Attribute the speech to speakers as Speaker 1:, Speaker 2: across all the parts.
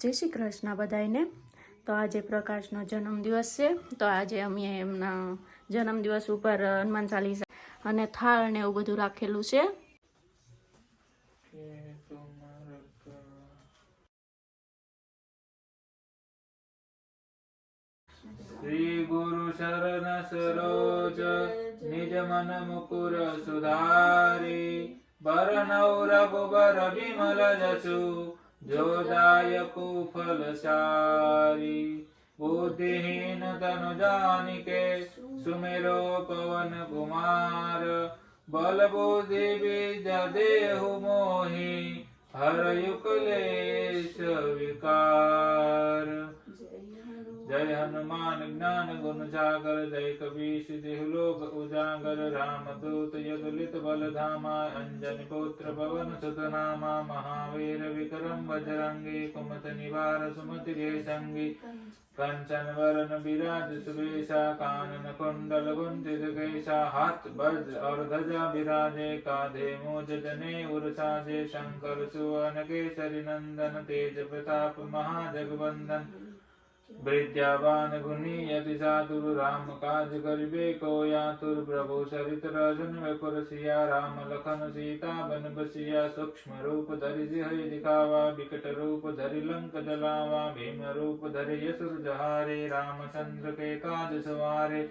Speaker 1: जय श्री कृष्ण बधाईने। तो आज प्रकाशनो जन्मदिवस है, तो आज अमे एमना जन्मदिवस पर हनुमान चालीसा अने थाळ ने एवुं बधुं राखेलुं छे।
Speaker 2: श्री गुरु शरण सरोज निज मन मुकुर सुधारी बरनौ रघुबर विमल जसु जो दायकु फल सारी बुद्धिहीन तनु जानिके सुमिरो पवन कुमार बल बुद्धि विद्या देहु मोहि हरयु क्लेश विकार। जय हनुमान ज्ञान गुण सागर जय कपीश देहु लोक उजागर रामदूत यदुलित बल धामा अंजनी पुत्र पवन सुत नामा महावीर विक्रम बजरंगी कुमत निवार सुमति के संगी कंचन वरण विराज सुबेसा कानन कुंडल कुंचित केसा हाथ वज्र और ध्वजा विराजे कांधे मूज जने उरसाजे शंकर सुवन केसरी नंदन तेज प्रताप महाजगवंदन विद्यावान गुणी अति साधुर राम काज करिबे को यातुर प्रभु सरित राजन विपुर सिया राम लखन सीता बन बसिया सूक्ष्म रूप धरि सिंह दिखावा विकट रूप धरि लंक जलावा भीम रूप धरि असुर जहारे रामचंद्र के काज सवारे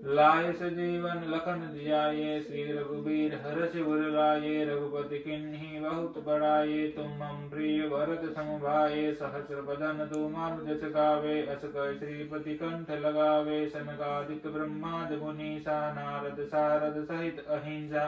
Speaker 2: लाए सजीवन लखन जियाये श्री रघुबीर हर्ष उर लाये रघुपति किन्ही बहुत बड़ाये तुम मम प्रिय भरत सम भाये सहस्र बदन तुमार जस गावे अस कहि श्रीपति कंठ लगावे सनकादिक ब्रह्मादि मुनीसा नारद सारद सहित अहिंसा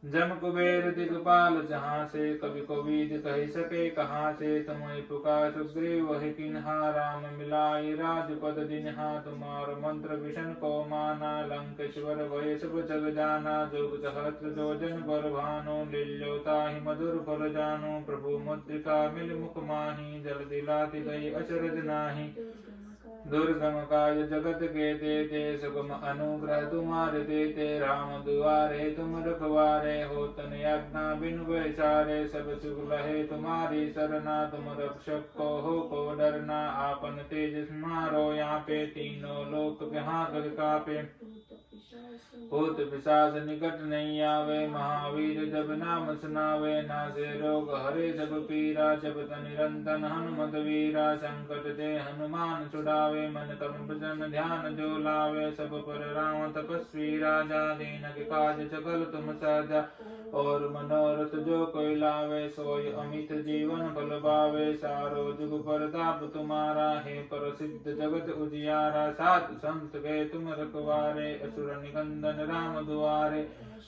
Speaker 2: जम कुबेर दिगपाल जहाँ से कवि कोविद कह सके कहाँ से तुम्हें पुकार सुग्रीव वही किन्हा राम मिलाए राजपद दिन्हा तुम्हार मंत्र विषण को माना लंकेश्वर भय सब जग जाना जोग सहस्त्र जोजन पर भानु लील्योताहि मधुर फल जानु प्रभु मुद्रिका मिल मुख माही जल दिलाति गई अचरज नाही दुर्गम काज जगत के तेते सुगम अनुग्रह तुम्हारे तेते राम दुआरे तुम रखवारे हो तन आज्ञा बिनु बैसारे सब सुख लहे तुम्हारी सरना तुम रक्षक को डरना आपन तेज मारो यहाँ पे तीनों लोक यहाँ कर कापे भूत पिशाच निकट नहीं आवे महावीर जब नाम सुनावे नासे रोग हरे सब पीरा जपत निरंतन हनुमत वीरा संकट ते हनुमान छुड़ावे मन तम भजन ध्यान जो लावे सब पर राम तपस्वी राजा दीन के काज सकल तुम साजा और मनोरथ जो कोई लावे सोय अमित जीवन फल पावे सारो जुग परताप तुम्हारा है प्रसिद्ध जगत उजियारा सात संत के तुम रखवारे असुर निकंदन राम दुआरे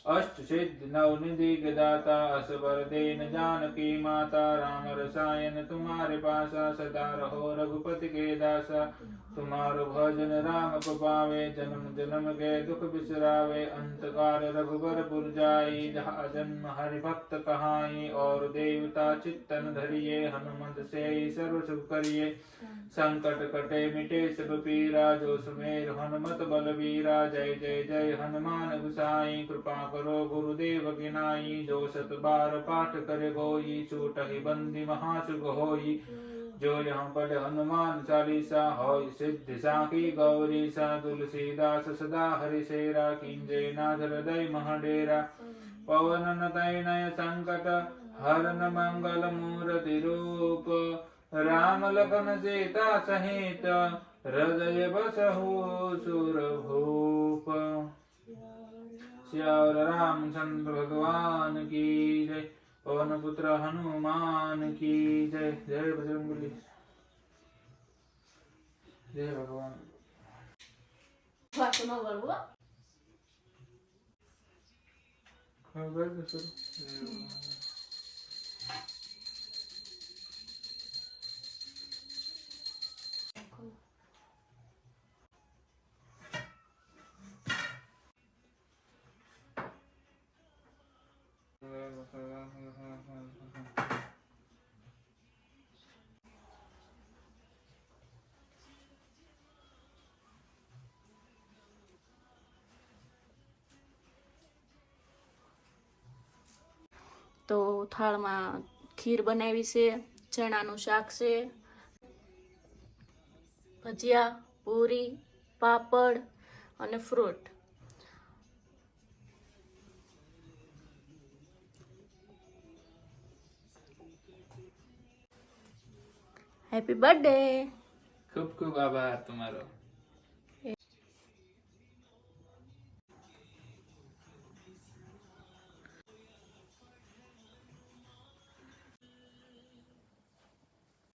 Speaker 2: अष्ट सिद्ध नव निधि गदाता असबर देन जानकी माता राम रसायन तुम्हारे पासा सदा रहो रघुपति के दासा तुम्हारो भजन राम को पावे जन्म जन्म के दुख बिसरावे अंत काल रघुबर पुर जाई जहाँ जन्म हरि भक्त कहाई और देवता चित्तन धरिये हनुमत से सर्व सुख करिये संकट कटे मिटे सब पीरा जो सुमेर हनुमत बलवीरा जय जय जय हनुमान गुसाई कृपा करो गुरुदेव की नाई जो सत बार पाठ करे गोई छूटहि बंदी महासुख होई जो यहाँ पढ़े हनुमान चालीसा होय सिद्धि साखी गौरी सा तुलसीदास सदा हरि सेरा किंजय नाथ हृदय महडेरा पवन तनय संकट हरन मंगल मूर्ति रूप राम लखन सीता सहित हृदय बसहु सुर भूप। श्यावर रामचंद्र भगवान की जय। पवन पुत्र हनुमान की जय। जय बजरंगबली। जय भगवान।
Speaker 1: तो थाळमां खीर बनावी छे ચણાનું શાક છે, ભજીયા, પૂરી, પાપડ અને ફ્રૂટ. Happy birthday.
Speaker 2: ખૂબ ખૂબ આભાર તમારો.